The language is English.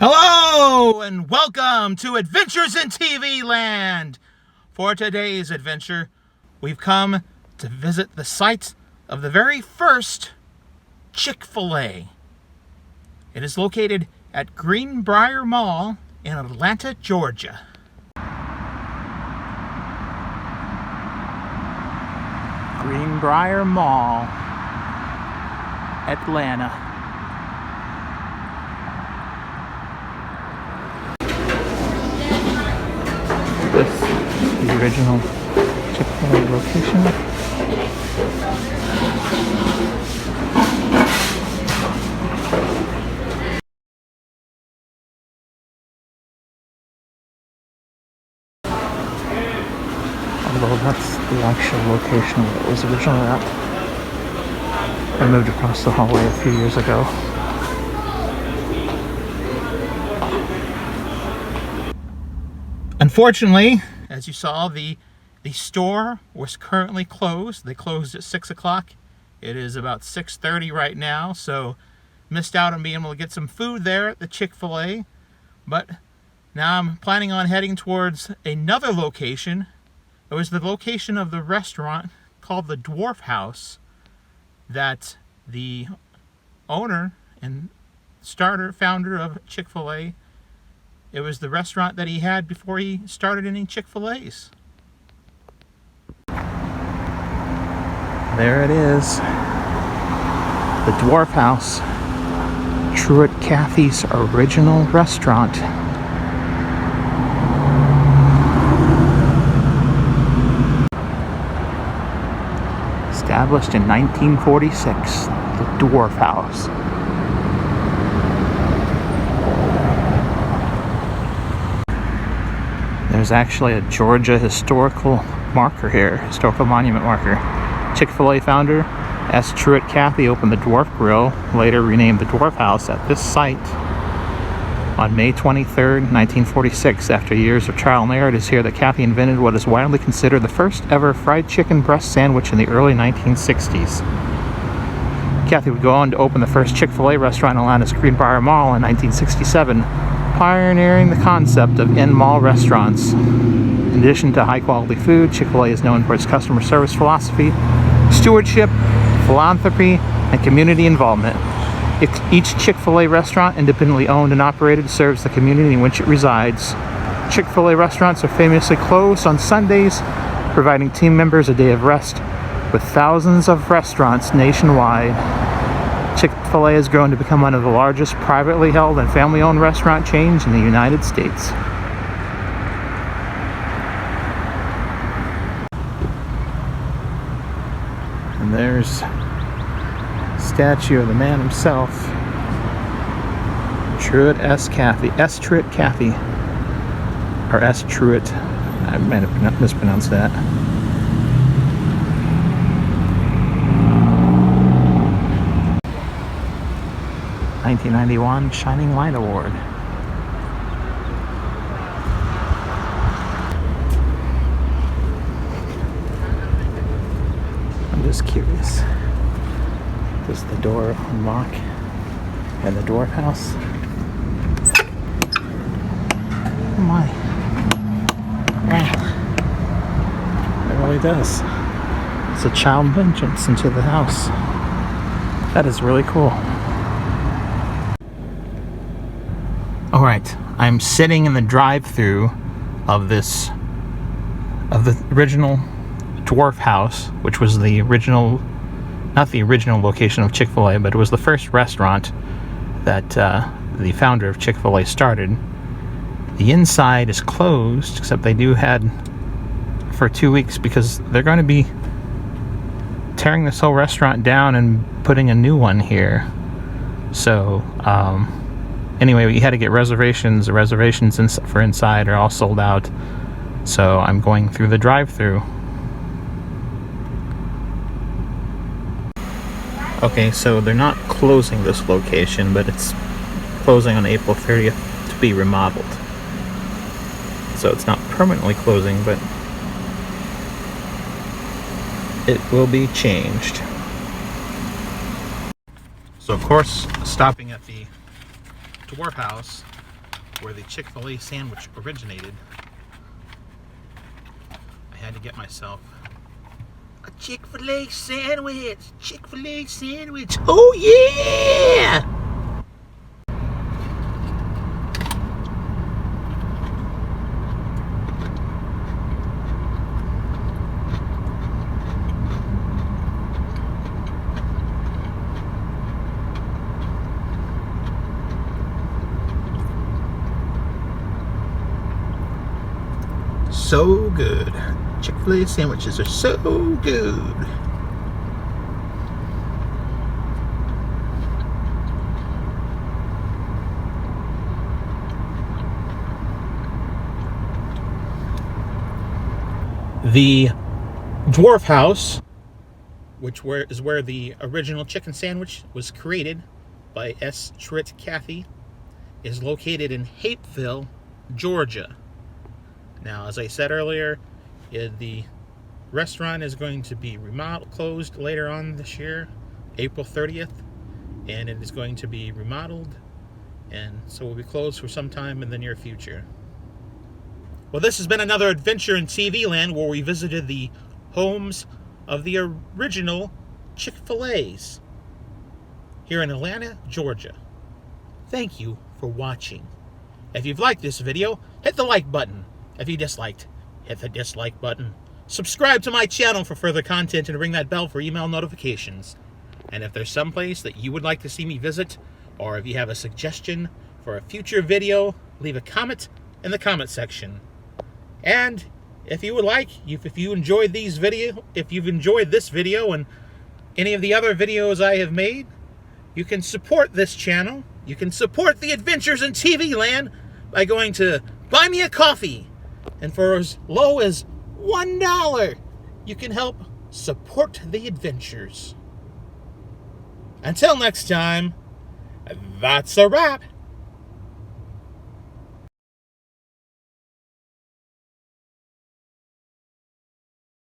Hello and welcome to Adventures in TV Land. For today's adventure, we've come to visit the site of the very first Chick-Fil-A. It is located at Greenbriar Mall in Atlanta, Georgia. Greenbriar Mall, Atlanta. This is the original Chick-Fil-A location. Although that's the actual location where it was originally at. I moved across the hallway a few years ago. Unfortunately, as you saw, the store was currently closed. They closed at 6 o'clock. It is about 6:30 right now, so missed out on being able to get some food there at the Chick-Fil-A. But now I'm planning on heading towards another location. It was the location of the restaurant called the Dwarf House that the owner and founder of Chick-Fil-A, it was the restaurant that he had before he started any Chick-Fil-A's. There it is. The Dwarf House. Truett Cathy's original restaurant. Established in 1946. The Dwarf House. There's actually a Georgia historical marker here, historical monument marker. Chick-fil-A founder S. Truett Cathy opened the Dwarf Grill, later renamed the Dwarf House, at this site on May 23, 1946. After years of trial and error, it is here that Cathy invented what is widely considered the first ever fried chicken breast sandwich in the early 1960s. Cathy would go on to open the first Chick-fil-A restaurant in Atlanta's Greenbriar Mall in 1967. Pioneering the concept of in-mall restaurants. In addition to high-quality food, Chick-fil-A is known for its customer service philosophy, stewardship, philanthropy, and community involvement. Each Chick-fil-A restaurant, independently owned and operated, serves the community in which it resides. Chick-fil-A restaurants are famously closed on Sundays, providing team members a day of rest, with thousands of restaurants nationwide. Chick-fil-A has grown to become one of the largest privately held and family-owned restaurant chains in the United States. And there's a statue of the man himself, Truett Cathy. S. Truett Cathy. Or S. Truett. I might have mispronounced that. '91 Shining Light Award. I'm just curious. Does the door unlock at the Dwarf House? Oh my. Wow. It really does. It's a child entrance into the house. That is really cool. Alright, I'm sitting in the drive-thru of the original Dwarf House, which was the original, not the original location of Chick-fil-A, but it was the first restaurant that the founder of Chick-fil-A started. The inside is closed, except they had for 2 weeks because they're going to be tearing this whole restaurant down and putting a new one here. So, anyway, we had to get reservations. The reservations for inside are all sold out. So I'm going through the drive-thru. Okay, so they're not closing this location, but it's closing on April 30th to be remodeled. So it's not permanently closing, but it will be changed. So of course, stopping at the Dwarf House, where the Chick-Fil-A sandwich originated, I had to get myself a Chick-fil-A sandwich! Chick-fil-A sandwich! Oh yeah! So good. Chick-fil-A sandwiches are so good. The Dwarf House, which is where the original chicken sandwich was created by Truett Cathy, is located in Hapeville, Georgia. Now, as I said earlier, the restaurant is going to be closed later on this year, April 30th, and it is going to be remodeled, and so will be closed for some time in the near future. Well, this has been another adventure in TV land where we visited the homes of the original Chick-fil-A's here in Atlanta, Georgia. Thank you for watching. If you've liked this video, hit the like button. If you disliked, hit the dislike button. Subscribe to my channel for further content and ring that bell for email notifications. And if there's some place that you would like to see me visit, or if you have a suggestion for a future video, leave a comment in the comment section. And if you would like, if you've enjoyed this video and any of the other videos I have made, you can support this channel. You can support the adventures in TV land by going to Buy Me a Coffee. And for as low as $1, you can help support the adventures. Until next time, that's a wrap.